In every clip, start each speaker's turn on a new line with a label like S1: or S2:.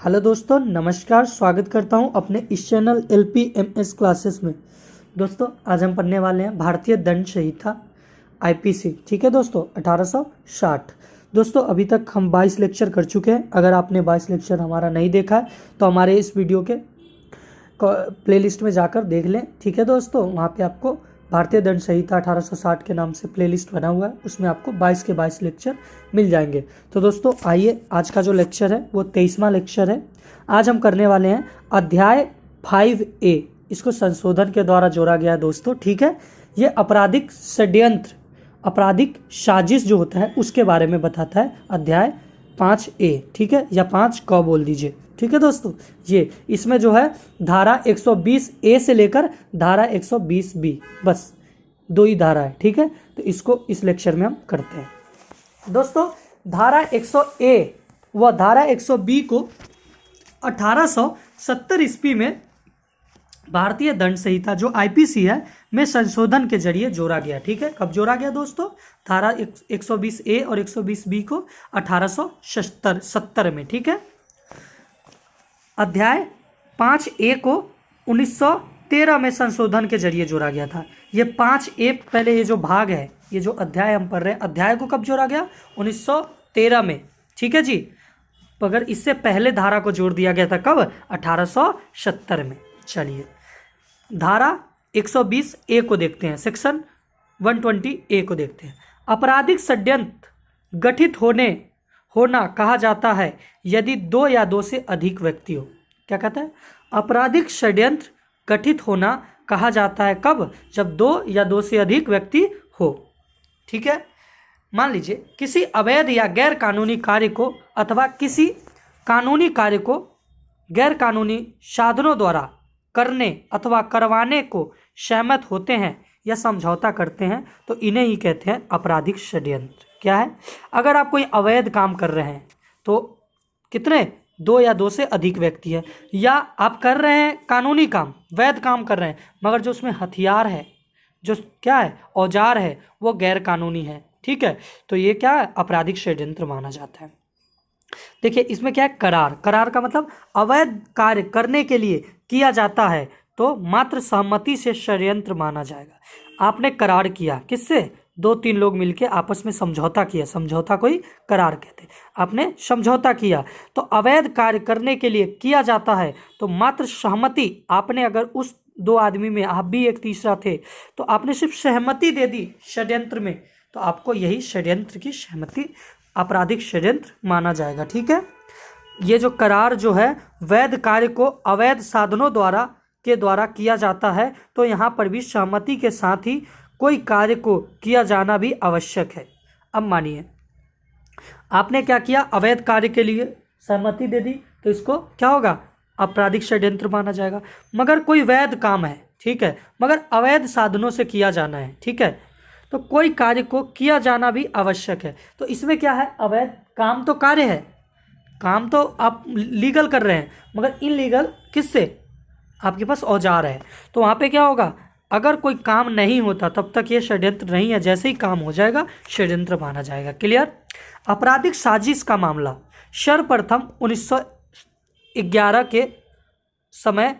S1: Hello दोस्तों, नमस्कार। स्वागत करता हूं अपने इस चैनल LPMS क्लासेस में। दोस्तों, आज हम पढ़ने वाले हैं भारतीय दंड संहिता IPC। ठीक है दोस्तों, 1860। दोस्तों, अभी तक हम 22 लेक्चर कर चुके हैं। अगर आपने 22 लेक्चर हमारा नहीं देखा है तो हमारे इस वीडियो के प्लेलिस्ट में जाकर देख लें। ठीक है दोस्तों, वहाँ पे आपको भारतीय दंड संहिता 1860 के नाम से प्लेलिस्ट बना हुआ है, उसमें आपको 22 के 22 लेक्चर मिल जाएंगे। तो दोस्तों आइए, आज का जो लेक्चर है वो 23वां लेक्चर है। आज हम करने वाले हैं अध्याय 5A। इसको संशोधन के द्वारा जोड़ा गया है दोस्तों। ठीक है, ये आपराधिक षड्यंत्र, आपराधिक साजिश जो होता है उसके बारे में बताता है, अध्याय 5A। ठीक है, या 5 बोल दीजिए। ठीक है दोस्तों, ये इसमें जो है धारा 120A से लेकर धारा 120B, बस 2 ही धारा है। ठीक है, तो इसको इस लेक्चर में हम करते हैं। दोस्तों, धारा 100A व धारा 100B को 1870 ईस्वी में भारतीय दंड संहिता जो IPC है में संशोधन के जरिए जोड़ा गया। ठीक है, कब जोड़ा गया दोस्तों? धारा 120A और 120B को 1870 में। ठीक है, अध्याय 5A को 1913 में संशोधन के जरिए जोड़ा गया था। ये 5A पहले ये जो भाग है, ये जो अध्याय हम पढ़ रहे हैं, अध्याय को कब जोड़ा गया? 1913 में। ठीक है जी, मगर इससे पहले धारा को जोड़ दिया गया था कब? 1870 में। चलिए, धारा 120A को देखते हैं, सेक्शन 120A को देखते हैं। आपराधिक षड्यंत्र गठित होना कहा जाता है यदि 2 या 2 से अधिक व्यक्ति हो। क्या कहता है? आपराधिक षड्यंत्र गठित होना कहा जाता है कब? जब 2 या 2 से अधिक व्यक्ति हो। ठीक है, मान लीजिए किसी अवैध या गैर कानूनी कार्य को अथवा किसी कानूनी कार्य को गैर कानूनी साधनों द्वारा करने अथवा करवाने को सहमत होते हैं या समझौता करते हैं तो इन्हें ही कहते हैं आपराधिक षड्यंत्र। क्या है? अगर आप कोई अवैध काम कर रहे हैं तो कितने? 2 या 2 से अधिक व्यक्ति है, या आप कर रहे हैं कानूनी काम, वैध काम कर रहे हैं, मगर जो उसमें हथियार है, जो क्या है, औजार है, वो गैर कानूनी है। ठीक है, तो ये क्या है? आपराधिक षड्यंत्र माना जाता है। देखिए, इसमें क्या है? करार का मतलब अवैध कार्य करने के लिए किया जाता है तो मात्र सहमति से षड्यंत्र माना जाएगा। आपने करार किया, किससे? 2-3 लोग मिलके आपस में समझौता किया, समझौता को ही करार कहते हैं। आपने समझौता किया तो अवैध कार्य करने के लिए किया जाता है तो मात्र सहमति, आपने अगर उस 2 आदमी में आप भी एक तीसरा थे तो आपने सिर्फ सहमति दे दी षड्यंत्र में, तो आपको यही षड्यंत्र की सहमति, आपराधिक षड्यंत्र माना जाएगा। ठीक है, ये जो करार जो है, वैध कार्य को अवैध साधनों द्वारा किया जाता है तो यहाँ पर भी सहमति के साथ ही कोई कार्य को किया जाना भी आवश्यक है। अब मानिए आपने क्या किया? अवैध कार्य के लिए सहमति दे दी, तो इसको क्या होगा? आपराधिक षड्यंत्र माना जाएगा। मगर कोई वैध काम है, ठीक है, मगर अवैध साधनों से किया जाना है, ठीक है, तो कोई कार्य को किया जाना भी आवश्यक है। तो इसमें क्या है? अवैध काम तो कार्य है, काम तो आप लीगल कर रहे हैं, मगर इनलीगल किससे? आपके पास औजार है, तो वहाँ पे क्या होगा? अगर कोई काम नहीं होता तब तक ये षड्यंत्र नहीं है, जैसे ही काम हो जाएगा षड्यंत्र माना जाएगा। क्लियर? आपराधिक साजिश का मामला सर्वप्रथम 1911 के समय,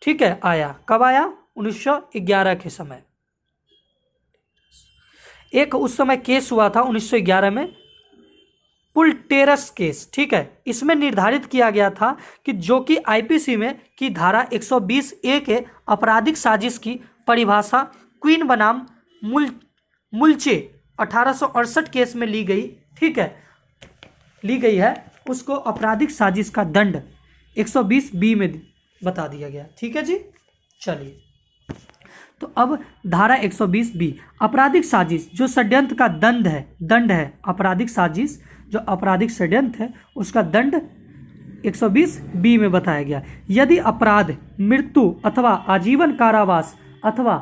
S1: ठीक है, आया। कब आया? 1911 के समय। एक उस समय केस हुआ था 1911 में, पुलटेरस केस। ठीक है, इसमें निर्धारित किया गया था कि जो कि IPC में की धारा 120A के आपराधिक साजिश की परिभाषा क्वीन बनाम मुल्चे 1868 केस में ली गई, ठीक है, ली गई है, उसको आपराधिक साजिश का दंड 120B में बता दिया गया। ठीक है जी, चलिए, तो अब धारा 120B आपराधिक साजिश जो षड्यंत्र का दंड है, आपराधिक साजिश जो आपराधिक षड्यंत्र है उसका दंड 120B में बताया गया। यदि अपराध मृत्यु अथवा आजीवन कारावास अथवा,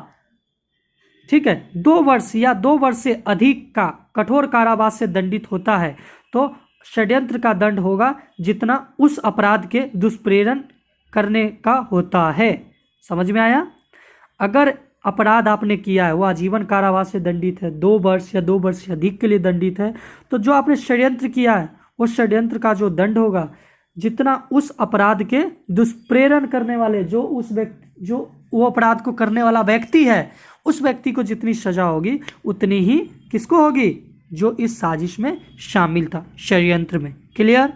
S1: ठीक है, 2 वर्ष या 2 वर्ष से अधिक का कठोर कारावास से दंडित होता है तो षड्यंत्र का दंड होगा जितना उस अपराध के दुष्प्रेरण करने का होता है। समझ में आया? अगर अपराध आपने किया है वो आजीवन कारावास से दंडित है, 2 वर्ष या 2 वर्ष से अधिक के लिए दंडित है, तो जो आपने षड्यंत्र किया है उस षड्यंत्र का जो दंड होगा जितना उस अपराध के दुष्प्रेरण करने वाले जो वो अपराध को करने वाला व्यक्ति है उस व्यक्ति को जितनी सजा होगी उतनी ही किसको होगी, जो इस साजिश में शामिल था, षड्यंत्र में। क्लियर।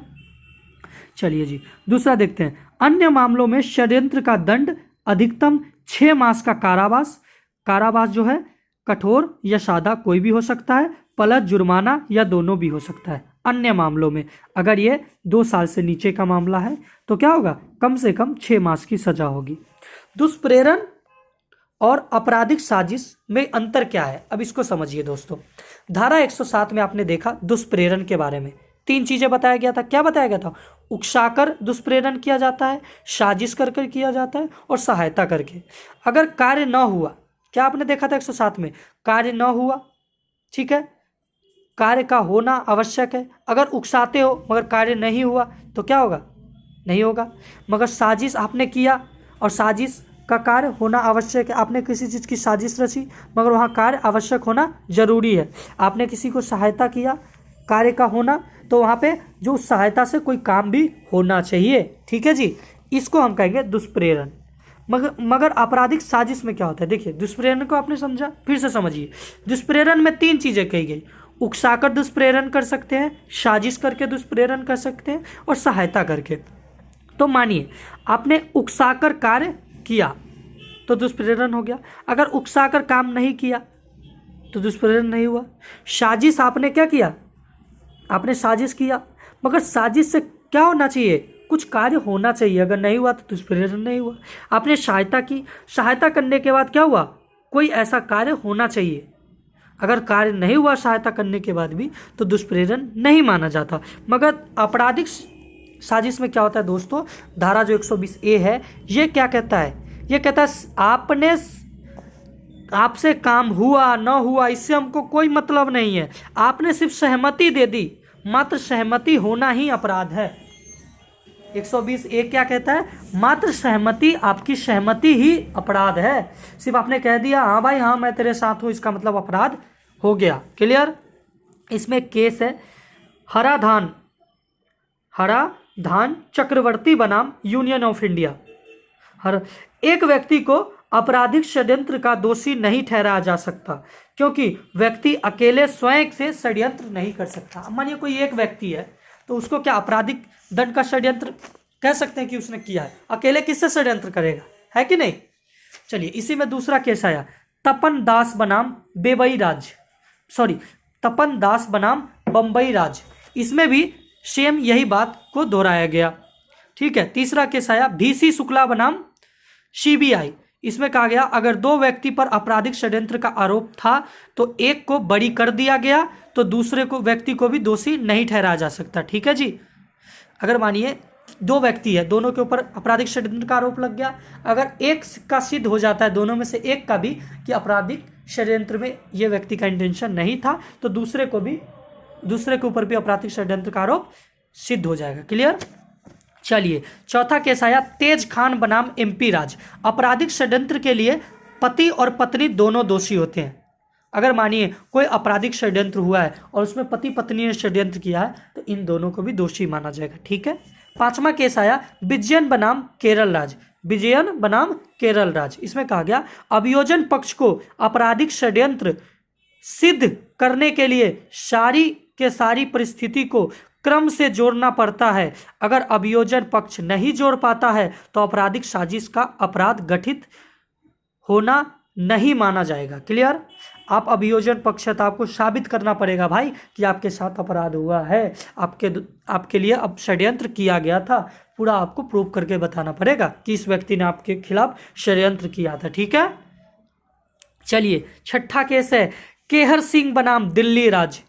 S1: चलिए जी दूसरा देखते हैं। अन्य मामलों में षड्यंत्र का दंड अधिकतम 6 मास का कारावास, कारावास जो है कठोर या सादा कोई भी हो सकता है, प्लस जुर्माना या दोनों भी हो सकता है। अन्य मामलों में अगर ये 2 साल से नीचे का मामला है तो क्या होगा, कम से कम 6 मास की सजा होगी। दुष्प्रेरण और आपराधिक साजिश में अंतर क्या है, अब इसको समझिए दोस्तों। धारा 107 में आपने देखा दुष्प्रेरण के बारे में 3 चीजें बताया गया था। क्या बताया गया था, उकसाकर दुष्प्रेरण किया जाता है, साजिश कर कर किया जाता है और सहायता करके। अगर कार्य न हुआ, क्या आपने देखा था 107 में, कार्य न हुआ, ठीक है, कार्य का होना आवश्यक है। अगर उकसाते हो मगर कार्य नहीं हुआ तो क्या होगा, नहीं होगा। मगर साजिश आपने किया और साजिश का कार्य होना आवश्यक है। आपने किसी चीज़ की साजिश रची मगर वहाँ कार्य आवश्यक होना जरूरी है। आपने किसी को सहायता किया, कार्य का होना, तो वहाँ पे जो उस सहायता से कोई काम भी होना चाहिए, ठीक है जी। इसको हम कहेंगे दुष्प्रेरण। मगर आपराधिक साजिश में क्या होता है, देखिए दुष्प्रेरण को आपने समझा, फिर से समझिए। दुष्प्रेरण में 3 चीज़ें कही गई, उकसाकर दुष्प्रेरण कर सकते हैं, साजिश करके दुष्प्रेरण कर सकते हैं और सहायता करके। तो मानिए आपने उकसाकर कार्य किया तो दुष्प्रेरण हो गया, अगर उकसाकर काम नहीं किया तो दुष्प्रेरण नहीं हुआ। साजिश आपने क्या किया, आपने साजिश किया मगर साजिश से क्या होना चाहिए, कुछ कार्य होना चाहिए, अगर नहीं हुआ तो दुष्प्रेरण नहीं हुआ। आपने सहायता की, सहायता करने के बाद क्या हुआ, कोई ऐसा कार्य होना चाहिए, अगर कार्य नहीं हुआ सहायता करने के बाद भी तो दुष्प्रेरण नहीं माना जाता। मगर आपराधिक साजिश में क्या होता है दोस्तों, धारा जो 120A है ये क्या कहता है, ये कहता है आपसे काम हुआ न हुआ इससे हमको कोई मतलब नहीं है, आपने सिर्फ सहमति दे दी, मात्र सहमति होना ही अपराध है। 120A क्या कहता है, मात्र सहमति, आपकी सहमति ही अपराध है। सिर्फ आपने कह दिया हाँ भाई हाँ मैं तेरे साथ हूँ, इसका मतलब अपराध हो गया। क्लियर। इसमें केस है हरा धान चक्रवर्ती बनाम यूनियन ऑफ इंडिया। एक व्यक्ति को आपराधिक षड्यंत्र का दोषी नहीं ठहराया जा सकता क्योंकि व्यक्ति अकेले स्वयं से षड्यंत्र नहीं कर सकता। मानिए कोई एक व्यक्ति है तो उसको क्या आपराधिक दंड का षड्यंत्र कह सकते हैं कि उसने किया है, अकेले किससे षड्यंत्र करेगा, है कि नहीं। चलिए इसी में दूसरा केस आया तपन दास बनाम बम्बई राज। इसमें भी सेम यही बात को दोहराया गया, ठीक है। तीसरा केस आया VC शुक्ला बनाम CBI। इसमें कहा गया अगर 2 व्यक्ति पर आपराधिक षड्यंत्र का आरोप था तो एक को बरी कर दिया गया तो दूसरे को व्यक्ति को भी दोषी नहीं ठहराया जा सकता, ठीक है जी। अगर मानिए 2 व्यक्ति है, दोनों के ऊपर आपराधिक षड्यंत्र का आरोप लग गया, अगर एक का सिद्ध हो जाता है, दोनों में से एक का भी कि आपराधिक षड्यंत्र में ये व्यक्ति का इंटेंशन नहीं था तो दूसरे के ऊपर भी आपराधिक षड्यंत्र का आरोप सिद्ध हो जाएगा। क्लियर। चलिए चौथा केस आया तेज खान बनाम MP राज। आपराधिक षड्यंत्र के लिए पति और पत्नी दोनों दोषी होते हैं। अगर मानिए कोई आपराधिक षड्यंत्र हुआ है और उसमें पति पत्नी ने षड्यंत्र किया है तो इन दोनों को भी दोषी माना जाएगा, ठीक है। 5वां केस आया विजयन बनाम केरल राज। इसमें कहा गया अभियोजन पक्ष को आपराधिक षड्यंत्र सिद्ध करने के लिए सारी परिस्थिति को क्रम से जोड़ना पड़ता है। अगर अभियोजन पक्ष नहीं जोड़ पाता है तो आपराधिक साजिश का अपराध गठित होना नहीं माना जाएगा। क्लियर। आप अभियोजन पक्ष है तो आपको साबित करना पड़ेगा भाई कि आपके साथ अपराध हुआ है, आपके लिए अब षड्यंत्र किया गया था, पूरा आपको प्रूव करके बताना पड़ेगा कि इस व्यक्ति ने आपके खिलाफ षड्यंत्र किया था, ठीक है। चलिए 6ठा केस है केहर सिंह बनाम दिल्ली राज।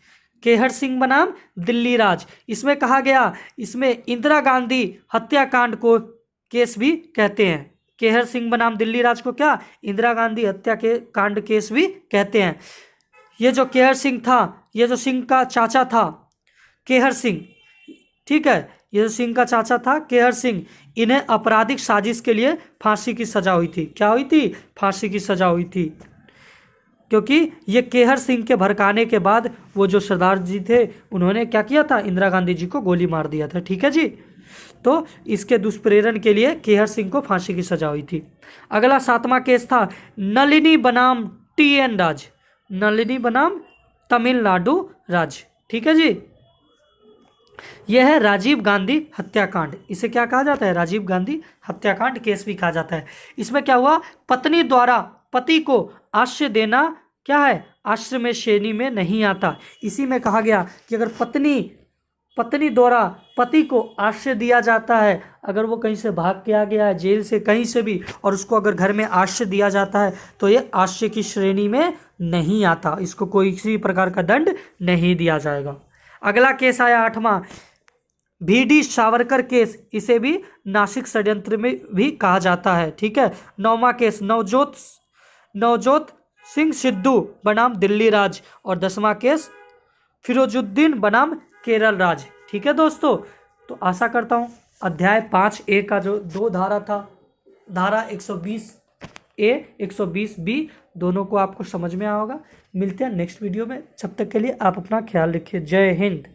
S1: इसमें कहा गया, इसमें इंदिरा गांधी हत्याकांड को केस भी कहते हैं। केहर सिंह बनाम दिल्ली राज को क्या, इंदिरा गांधी हत्या के कांड केस भी कहते हैं। ये जो केहर सिंह था, ये जो सिंह का चाचा था केहर सिंह, ठीक है, ये जो सिंह का चाचा था केहर सिंह, इन्हें आपराधिक साजिश के लिए फांसी की सजा हुई थी। क्या हुई थी, फांसी की सजा हुई थी, क्योंकि ये केहर सिंह के भड़काने के बाद वो जो सरदार जी थे उन्होंने क्या किया था, इंदिरा गांधी जी को गोली मार दिया था, ठीक है जी। तो इसके दुष्प्रेरण के लिए केहर सिंह को फांसी की सजा हुई थी। अगला 7वां केस था नलिनी बनाम TN राज, नलिनी बनाम तमिलनाडु राज्य। ठीक है जी, यह है राजीव गांधी हत्याकांड। इसे क्या कहा जाता है? राजीव गांधी हत्याकांड केस भी कहा जाता है। इसमें क्या हुआ, पत्नी द्वारा पति को आश्रय देना क्या है, आश्रय में श्रेणी में नहीं आता। इसी में कहा गया कि अगर पत्नी द्वारा पति को आश्रय दिया जाता है, अगर वो कहीं से भाग के आ गया है, जेल से कहीं से भी, और उसको अगर घर में आश्रय दिया जाता है तो ये आश्रय की श्रेणी में नहीं आता, इसको कोई किसी प्रकार का दंड नहीं दिया जाएगा। अगला केस आया 8वां, VD सावरकर केस। इसे भी नासिक षड्यंत्र में भी कहा जाता है। ठीक है। 9वां केस नवजोत सिंह सिद्धू बनाम दिल्ली राज, और 10वां केस फिरोजुद्दीन बनाम केरल राज। ठीक है दोस्तों, तो आशा करता हूँ अध्याय 5A का जो 2 धारा था, धारा 120A 120B, दोनों को आपको समझ में आया होगा। मिलते हैं नेक्स्ट वीडियो में, जब तक के लिए आप अपना ख्याल रखिए। जय हिंद।